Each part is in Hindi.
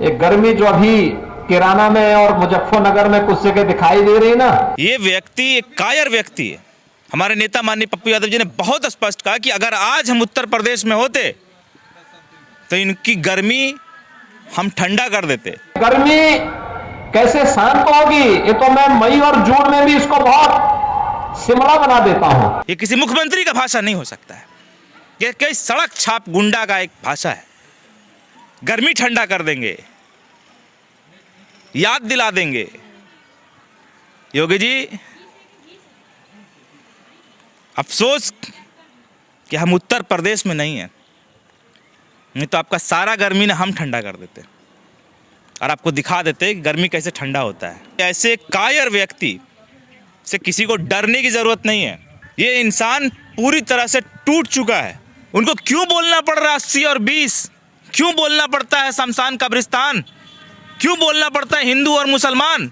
एक गर्मी जो अभी किराना में और मुजफ्फरनगर में कुछ जगह दिखाई दे रही ना, ये व्यक्ति एक कायर व्यक्ति है। हमारे नेता माननीय पप्पू यादव जी ने बहुत स्पष्ट कहा कि अगर आज हम उत्तर प्रदेश में होते तो इनकी गर्मी हम ठंडा कर देते। गर्मी कैसे शांत होगी ये तो मैं मई और जून में भी इसको बहुत शिमला बना देता हूं। ये किसी मुख्यमंत्री का भाषा नहीं हो सकता है। ये कई सड़क छाप गुंडा का एक भाषा है। गर्मी ठंडा कर देंगे, याद दिला देंगे। योगी जी, अफसोस कि हम उत्तर प्रदेश में नहीं हैं, नहीं तो आपका सारा गर्मी ना हम ठंडा कर देते और आपको दिखा देते कि गर्मी कैसे ठंडा होता है। ऐसे कायर व्यक्ति से किसी को डरने की ज़रूरत नहीं है। ये इंसान पूरी तरह से टूट चुका है। उनको क्यों बोलना पड़ रहा है 80 और 20? क्यों बोलना पड़ता है शमशान कब्रिस्तान? क्यों बोलना पड़ता है हिंदू और मुसलमान?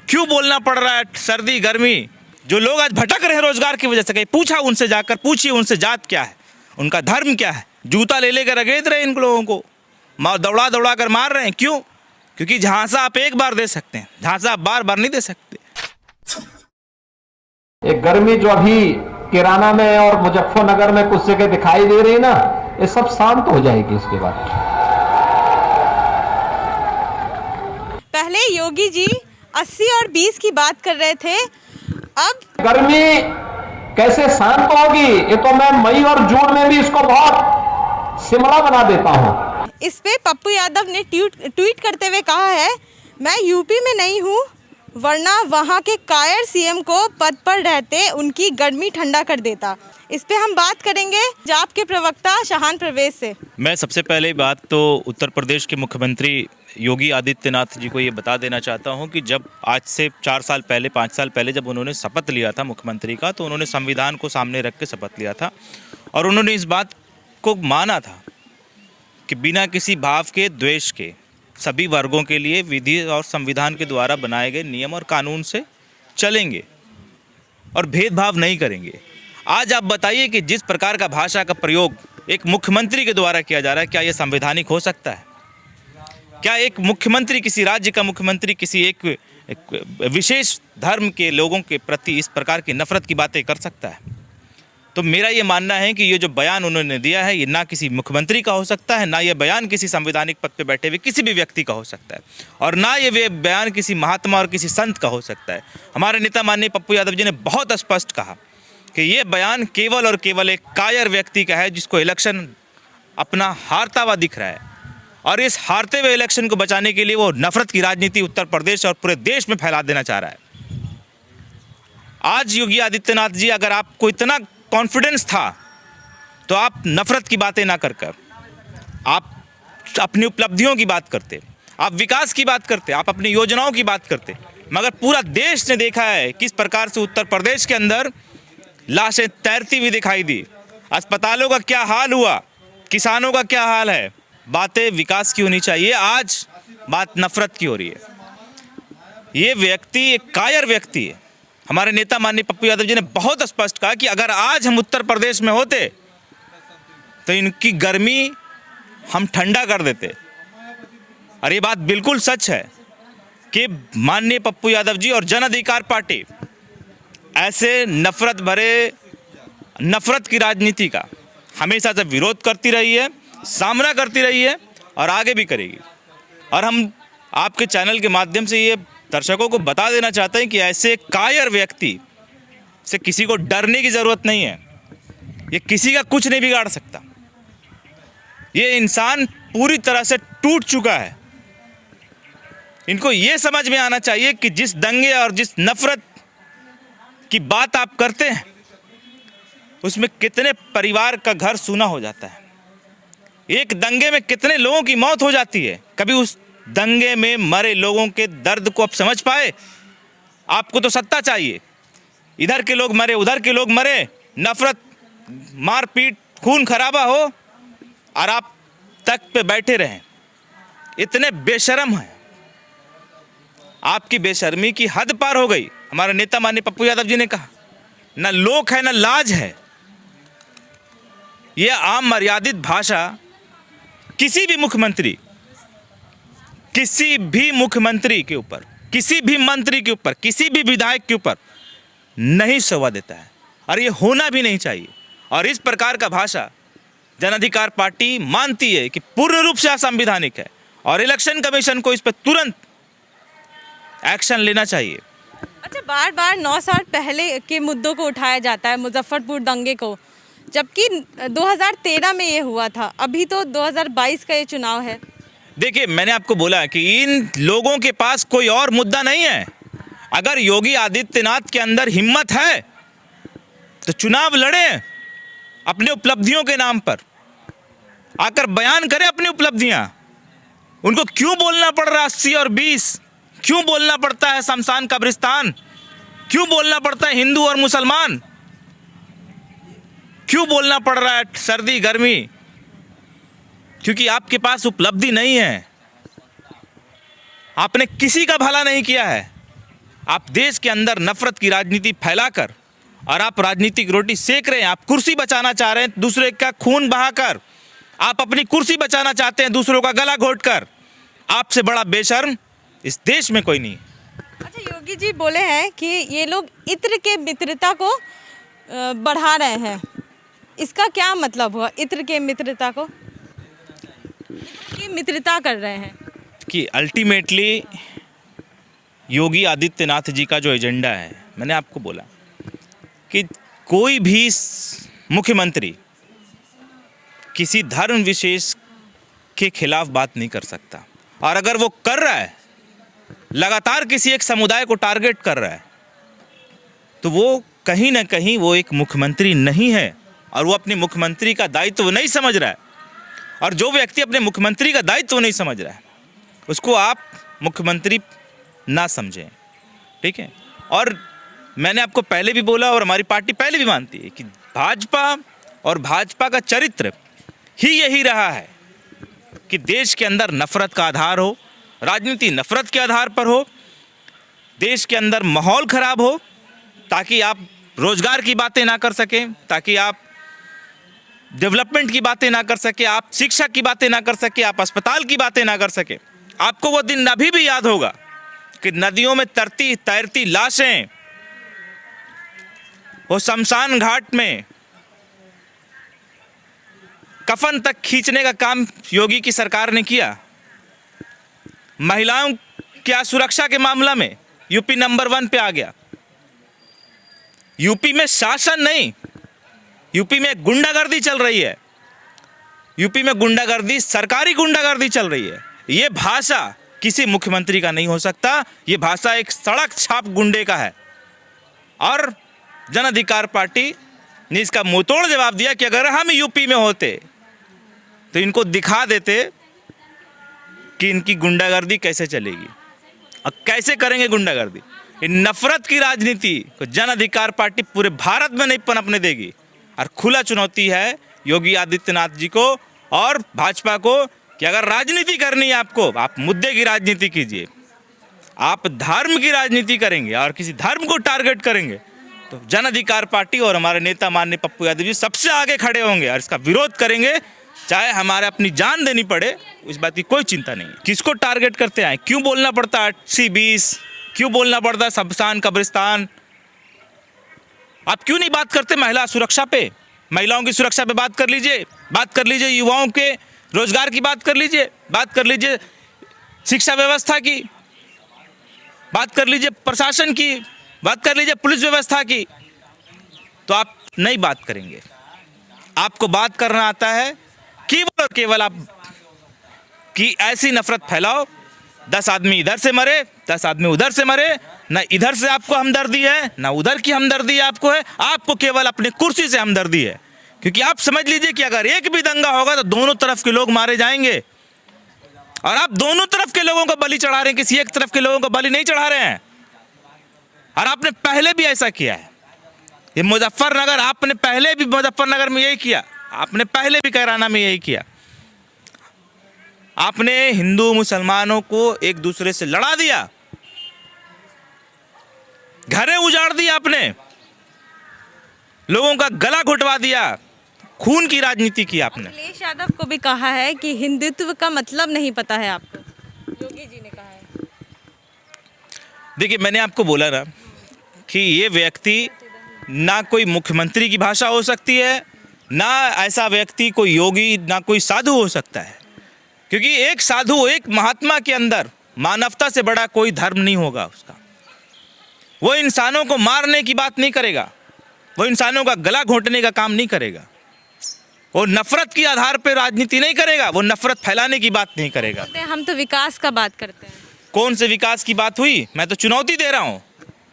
क्यों बोलना पड़ रहा है सर्दी गर्मी? जो लोग आज भटक रहे हैं रोजगार की वजह से, कहीं पूछा उनसे, जाकर पूछिए उनसे जात क्या है, उनका धर्म क्या है। जूता ले लेकर रगेद रहे इन लोगों को, दौड़ा दौड़ा कर मार रहे हैं। क्यों? क्योंकि झांसा आप एक बार दे सकते हैं, झांसा आप बार बार नहीं दे सकते। एक गर्मी जो अभी किराना में और मुजफ्फरनगर में कुछ जगह दिखाई दे रही ना, ये सब शांत हो जाएगी इसके बाद। पहले योगी जी 80 और 20 की बात कर रहे थे, अब गर्मी कैसे शांत होगी ये तो मैं मई और जून में भी इसको बहुत शिमला बना देता हूं। इस पे पप्पू यादव ने ट्वीट करते हुए कहा है, मैं यूपी में नहीं हूँ वरना वहाँ के कायर सीएम को पद पर रहते उनकी गर्मी ठंडा कर देता। इस पे हम बात करेंगे जाप के प्रवक्ता शाहान प्रवेश से। मैं सबसे पहले बात तो उत्तर प्रदेश के मुख्यमंत्री योगी आदित्यनाथ जी को ये बता देना चाहता हूँ कि जब आज से 4 साल पहले 5 साल पहले जब उन्होंने शपथ लिया था मुख्यमंत्री का, तो उन्होंने संविधान को सामने रख के शपथ लिया था और उन्होंने इस बात को माना था कि बिना किसी भाव के, द्वेष के, सभी वर्गों के लिए विधि और संविधान के द्वारा बनाए गए नियम और कानून से चलेंगे और भेदभाव नहीं करेंगे। आज आप बताइए कि जिस प्रकार का भाषा का प्रयोग एक मुख्यमंत्री के द्वारा किया जा रहा है, क्या यह संवैधानिक हो सकता है? क्या एक मुख्यमंत्री, किसी राज्य का मुख्यमंत्री किसी एक विशेष धर्म के लोगों के प्रति इस प्रकार की नफरत की बातें कर सकता है? तो मेरा ये मानना है कि ये जो बयान उन्होंने दिया है, ये ना किसी मुख्यमंत्री का हो सकता है, ना ये बयान किसी संवैधानिक पद पे बैठे हुए किसी भी व्यक्ति का हो सकता है, और ना ये बयान किसी महात्मा और किसी संत का हो सकता है। हमारे नेता माननीय पप्पू यादव जी ने बहुत स्पष्ट कहा कि ये बयान केवल और केवल एक कायर व्यक्ति का है, जिसको इलेक्शन अपना हारता हुआ दिख रहा है, और इस हारते हुए इलेक्शन को बचाने के लिए वो नफरत की राजनीति उत्तर प्रदेश और पूरे देश में फैला देना चाह रहा है। आज योगी आदित्यनाथ जी, अगर आपको इतना कॉन्फिडेंस था तो आप नफरत की बातें ना कर आप अपनी उपलब्धियों की बात करते, आप विकास की बात करते, आप अपनी योजनाओं की बात करते। मगर पूरा देश ने देखा है किस प्रकार से उत्तर प्रदेश के अंदर लाशें तैरती हुई दिखाई दी, अस्पतालों का क्या हाल हुआ, किसानों का क्या हाल है। बातें विकास की होनी चाहिए, आज बात नफरत की हो रही है। ये व्यक्ति एक कायर व्यक्ति है। हमारे नेता माननीय पप्पू यादव जी ने बहुत स्पष्ट कहा कि अगर आज हम उत्तर प्रदेश में होते तो इनकी गर्मी हम ठंडा कर देते। और ये बात बिल्कुल सच है कि माननीय पप्पू यादव जी और जन अधिकार पार्टी ऐसे नफरत की राजनीति का हमेशा से विरोध करती रही है, सामना करती रही है और आगे भी करेगी। और हम आपके चैनल के माध्यम से ये दर्शकों को बता देना चाहते हैं कि ऐसे कायर व्यक्ति से किसी को डरने की ज़रूरत नहीं है। ये किसी का कुछ नहीं बिगाड़ सकता। ये इंसान पूरी तरह से टूट चुका है। इनको ये समझ में आना चाहिए कि जिस दंगे और जिस नफरत की बात आप करते हैं, उसमें कितने परिवार का घर सूना हो जाता है। एक दंगे में कितने लोगों की मौत हो जाती है। कभी उस दंगे में मरे लोगों के दर्द को आप समझ पाए? आपको तो सत्ता चाहिए, इधर के लोग मरे, उधर के लोग मरे, नफरत, मारपीट, खून खराबा हो और आप तख्त पे बैठे रहें। इतने बेशर्म हैं। आपकी बेशर्मी की हद पार हो गई। हमारे नेता माननीय पप्पू यादव जी ने कहा, न लोक है न लाज है। यह आम मर्यादित भाषा किसी भी मुख्यमंत्री के ऊपर, किसी भी मंत्री के ऊपर, किसी भी विधायक के ऊपर नहीं शोभा देता है और ये होना भी नहीं चाहिए। और इस प्रकार का भाषा जन अधिकार पार्टी मानती है कि पूर्ण रूप से असंवैधानिक है और इलेक्शन कमीशन को इस पर तुरंत एक्शन लेना चाहिए। अच्छा, बार बार 9 साल पहले के मुद्दों को उठाया जाता है, मुजफ्फरपुर दंगे को, जबकि 2013 में ये हुआ था। अभी तो 2022 का ये चुनाव है। देखिए, मैंने आपको बोला कि इन लोगों के पास कोई और मुद्दा नहीं है। अगर योगी आदित्यनाथ के अंदर हिम्मत है तो चुनाव लड़ें अपने उपलब्धियों के नाम पर, आकर बयान करें अपनी उपलब्धियां। उनको क्यों बोलना पड़ रहा 80 और 20? क्यों बोलना पड़ता है शमशान कब्रिस्तान? क्यों बोलना पड़ता है हिंदू और मुसलमान? क्यों बोलना पड़ रहा है सर्दी गर्मी? क्योंकि आपके पास उपलब्धि नहीं है। आपने किसी का भला नहीं किया है। आप देश के अंदर नफरत की राजनीति फैलाकर और आप राजनीतिक रोटी सेक रहे हैं। आप कुर्सी बचाना चाह रहे हैं दूसरे का खून बहाकर। आप अपनी कुर्सी बचाना चाहते हैं दूसरों का गला घोटकर। आपसे बड़ा बेशर्म इस देश में कोई नहीं। अच्छा, योगी जी बोले हैं कि ये लोग इत्र के मित्रता को बढ़ा रहे हैं। इसका क्या मतलब हुआ, इत्र के मित्रता को? कि मित्रता कर रहे हैं कि अल्टीमेटली योगी आदित्यनाथ जी का जो एजेंडा है, मैंने आपको बोला कि कोई भी मुख्यमंत्री किसी धर्म विशेष के खिलाफ बात नहीं कर सकता। और अगर वो कर रहा है, लगातार किसी एक समुदाय को टारगेट कर रहा है, तो वो कहीं ना कहीं वो एक मुख्यमंत्री नहीं है और वो अपने मुख्यमंत्री का दायित्व नहीं समझ रहा है। और जो व्यक्ति अपने मुख्यमंत्री का दायित्व नहीं समझ रहा है उसको आप मुख्यमंत्री ना समझें, ठीक है। और मैंने आपको पहले भी बोला और हमारी पार्टी पहले भी मानती है कि भाजपा और भाजपा का चरित्र ही यही रहा है कि देश के अंदर नफरत का आधार हो, राजनीति नफरत के आधार पर हो, देश के अंदर माहौल खराब हो ताकि आप रोजगार की बातें ना कर सकें, ताकि आप डेवलपमेंट की बातें ना कर सके, आप शिक्षा की बातें ना कर सके, आप अस्पताल की बातें ना कर सके। आपको वो दिन अभी भी याद होगा कि नदियों में तैरती लाशें, वो शमशान घाट में कफन तक खींचने का काम योगी की सरकार ने किया। महिलाओं की सुरक्षा के मामला में यूपी नंबर 1 पे आ गया। यूपी में शासन नहीं, यूपी में गुंडागर्दी चल रही है। यूपी में गुंडागर्दी, सरकारी गुंडागर्दी चल रही है। ये भाषा किसी मुख्यमंत्री का नहीं हो सकता। ये भाषा एक सड़क छाप गुंडे का है। और जन अधिकार पार्टी ने इसका मुंहतोड़ जवाब दिया कि अगर हम यूपी में होते तो इनको दिखा देते कि इनकी गुंडागर्दी कैसे चलेगी और कैसे करेंगे गुंडागर्दी। इन नफरत की राजनीति को जन अधिकार पार्टी पूरे भारत में नहीं पनपने देगी। और खुला चुनौती है योगी आदित्यनाथ जी को और भाजपा को कि अगर राजनीति करनी है आपको, आप मुद्दे की राजनीति कीजिए। आप धर्म की राजनीति करेंगे और किसी धर्म को टारगेट करेंगे तो जन अधिकार पार्टी और हमारे नेता माननीय पप्पू यादव जी सबसे आगे खड़े होंगे और इसका विरोध करेंगे, चाहे हमारे अपनी जान देनी पड़े। इस बात की कोई चिंता नहीं है। किसको टारगेट करते हैं, क्यों बोलना पड़ता है 80-20, क्यों बोलना पड़ता है शमशान कब्रिस्तान? आप क्यों नहीं बात करते महिला सुरक्षा पे? महिलाओं की सुरक्षा पे बात कर लीजिए, बात कर लीजिए युवाओं के रोजगार की बात कर लीजिए, बात कर लीजिए शिक्षा व्यवस्था की, बात कर लीजिए प्रशासन की, बात कर लीजिए पुलिस व्यवस्था की। तो आप नहीं बात करेंगे। आपको बात करना आता है केवल और केवल आप कि ऐसी नफरत फैलाओ 10 आदमी इधर से मरे, 10 आदमी उधर से मरे। ना इधर से आपको हमदर्दी है, ना उधर की हमदर्दी आपको है। आपको केवल अपनी कुर्सी से हमदर्दी है, क्योंकि आप समझ लीजिए कि अगर एक भी दंगा होगा तो दोनों तरफ के लोग मारे जाएंगे। और आप दोनों तरफ के लोगों को बलि चढ़ा रहे हैं, किसी एक तरफ के लोगों को बलि नहीं चढ़ा रहे हैं। और आपने पहले भी ऐसा किया है। ये मुजफ्फरनगर, आपने पहले भी मुजफ्फरनगर में यही किया, आपने पहले भी कैराना में यही किया। आपने हिंदू मुसलमानों को एक दूसरे से लड़ा दिया, घरें उजाड़ दी, आपने लोगों का गला घुटवा दिया, खून की राजनीति की आपने। अखिलेश यादव को भी कहा है कि हिंदुत्व का मतलब नहीं पता है आपको, योगी जी ने कहा है। देखिए, मैंने आपको बोला ना कि ये व्यक्ति ना कोई मुख्यमंत्री की भाषा हो सकती है, ना ऐसा व्यक्ति कोई योगी, ना कोई साधु हो सकता है, क्योंकि एक साधु, एक महात्मा के अंदर मानवता से बड़ा कोई धर्म नहीं होगा उसका। वो इंसानों को मारने की बात नहीं करेगा, वो इंसानों का गला घोंटने का काम नहीं करेगा, वो नफरत के आधार पर राजनीति नहीं करेगा, वो नफरत फैलाने की बात नहीं करेगा। हम तो विकास का बात करते हैं। कौन से विकास की बात हुई? मैं तो चुनौती दे रहा हूँ।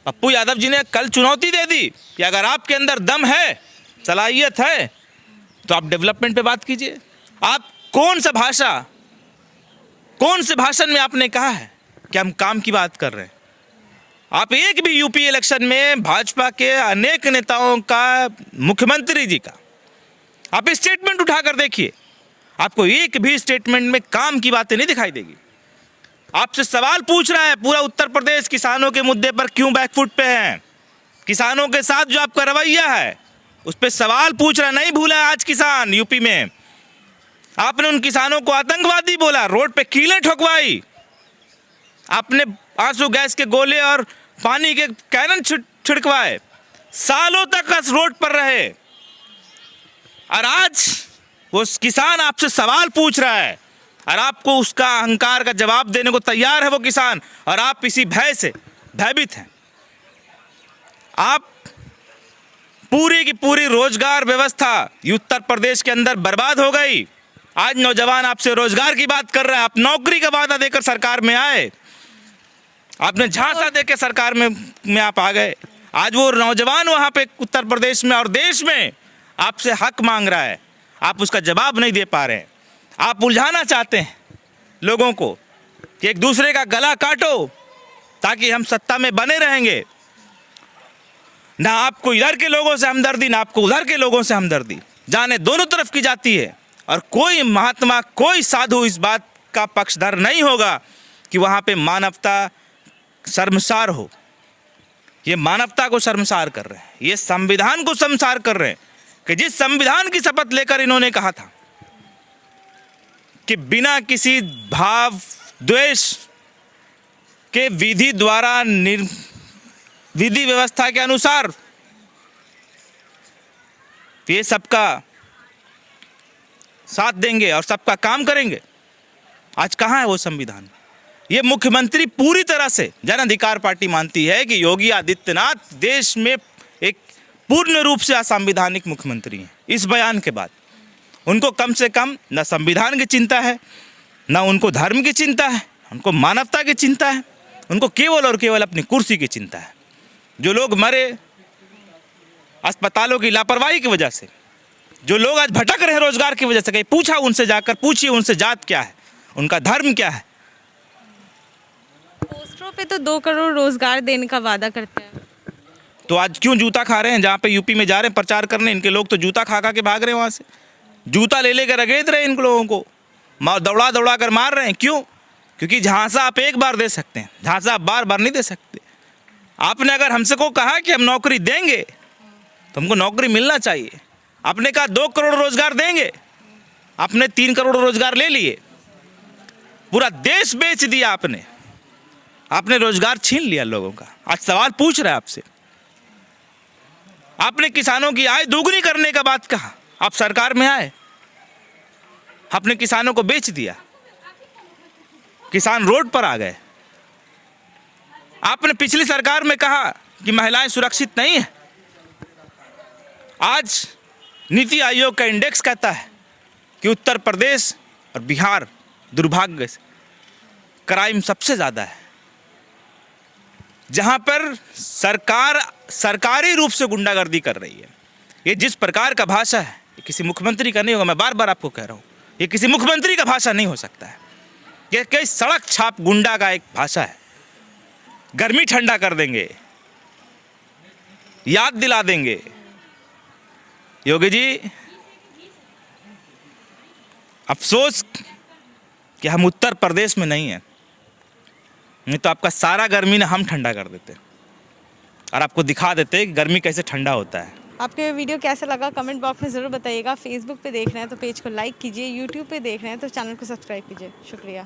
पप्पू यादव जी ने कल चुनौती दे दी कि अगर आपके अंदर दम है, सलाहियत है, तो आप डेवलपमेंट पे बात कीजिए। आप कौन से भाषण में आपने कहा है कि हम काम की बात कर रहे हैं? आप एक भी यूपी इलेक्शन में भाजपा के अनेक नेताओं का, मुख्यमंत्री जी का आप स्टेटमेंट उठाकर देखिए, आपको एक भी स्टेटमेंट में काम की बातें नहीं दिखाई देगी। आपसे सवाल पूछ रहा है पूरा उत्तर प्रदेश, किसानों के मुद्दे पर क्यों बैकफुट पे हैं? किसानों के साथ जो आपका रवैया है उस पर सवाल पूछ रहा, नहीं भूला आज किसान यूपी में। आपने उन किसानों को आतंकवादी बोला, रोड पे कीलें ठोकवाई, आपने आंसू गैस के गोले और पानी के कैनन छिड़कवाए, सालों तक उस रोड पर रहे, और आज वो किसान आपसे सवाल पूछ रहा है और आपको उसका अहंकार का जवाब देने को तैयार है वो किसान, और आप इसी भय से भयभीत हैं। आप पूरी की पूरी रोजगार व्यवस्था उत्तर प्रदेश के अंदर बर्बाद हो गई। आज नौजवान आपसे रोजगार की बात कर रहा है, आप नौकरी का वादा देकर सरकार में आए, आपने झांसा देकर सरकार में आप आ गए। आज वो नौजवान वहाँ पे उत्तर प्रदेश में और देश में आपसे हक मांग रहा है, आप उसका जवाब नहीं दे पा रहे हैं। आप उलझाना चाहते हैं लोगों को कि एक दूसरे का गला काटो ताकि हम सत्ता में बने रहेंगे। ना आपको इधर के लोगों से हमदर्दी, ना आपको उधर के लोगों से हमदर्दी, जाने दोनों तरफ की जाती है। और कोई महात्मा, कोई साधु इस बात का पक्षधर नहीं होगा कि वहाँ पे मानवता शर्मसार हो। ये मानवता को शर्मसार कर रहे हैं, ये संविधान को शर्मसार कर रहे हैं कि जिस संविधान की शपथ लेकर इन्होंने कहा था कि बिना किसी भाव द्वेष के विधि द्वारा विधि व्यवस्था के अनुसार ये सबका साथ देंगे और सबका काम करेंगे। आज कहाँ है वो संविधान? ये मुख्यमंत्री पूरी तरह से जन अधिकार पार्टी मानती है कि योगी आदित्यनाथ देश में एक पूर्ण रूप से असंवैधानिक मुख्यमंत्री हैं। इस बयान के बाद उनको कम से कम न संविधान की चिंता है, न उनको धर्म की चिंता है, उनको मानवता की चिंता है, उनको केवल और केवल अपनी कुर्सी की चिंता है। जो लोग मरे अस्पतालों की लापरवाही की वजह से, जो लोग आज भटक रहे रोजगार की वजह से, कहीं पूछा उनसे, जाकर पूछिए उनसे जात क्या है, उनका धर्म क्या है। पोस्टरों पे तो 2 करोड़ रोजगार देने का वादा करते हैं, तो आज क्यों जूता खा रहे हैं? जहाँ पे यूपी में जा रहे हैं प्रचार करने, इनके लोग तो जूता खा खा के भाग रहे हैं वहाँ से, जूता ले लेकर रगेद रहे हैं इन लोगों को, दौड़ा दौड़ा कर मार रहे हैं। क्यों? क्योंकि झांसा आप एक बार दे सकते हैं, झांसा आप बार बार नहीं दे सकते। आपने अगर हमसे को कहा कि हम नौकरी देंगे तो हमको नौकरी मिलना चाहिए। आपने कहा 2 करोड़ रोजगार देंगे, आपने 3 करोड़ रोजगार ले लिए, पूरा देश बेच दिया आपने रोजगार छीन लिया लोगों का। आज सवाल पूछ रहा है आपसे, आपने किसानों की आय दोगुनी करने का बात कहा, आप सरकार में आए, आपने किसानों को बेच दिया, किसान रोड पर आ गए। आपने पिछली सरकार में कहा कि महिलाएं सुरक्षित नहीं है, आज नीति आयोग का इंडेक्स कहता है कि उत्तर प्रदेश और बिहार दुर्भाग्य से क्राइम सबसे ज़्यादा है, जहां पर सरकार सरकारी रूप से गुंडागर्दी कर रही है। ये जिस प्रकार का भाषा है, ये किसी मुख्यमंत्री का नहीं होगा। मैं बार बार आपको कह रहा हूँ, ये किसी मुख्यमंत्री का भाषा नहीं हो सकता है। ये कई सड़क छाप गुंडा का एक भाषा है। गर्मी ठंडा कर देंगे, याद दिला देंगे। योगी जी, अफसोस कि हम उत्तर प्रदेश में नहीं हैं, नहीं तो आपका सारा गर्मी ना हम ठंडा कर देते और आपको दिखा देते कि गर्मी कैसे ठंडा होता है। आपको ये वीडियो कैसा लगा कमेंट बॉक्स में ज़रूर बताइएगा। फेसबुक पे देख रहे हैं तो पेज को लाइक कीजिए, यूट्यूब पे देख रहे हैं तो चैनल को सब्सक्राइब कीजिए। शुक्रिया।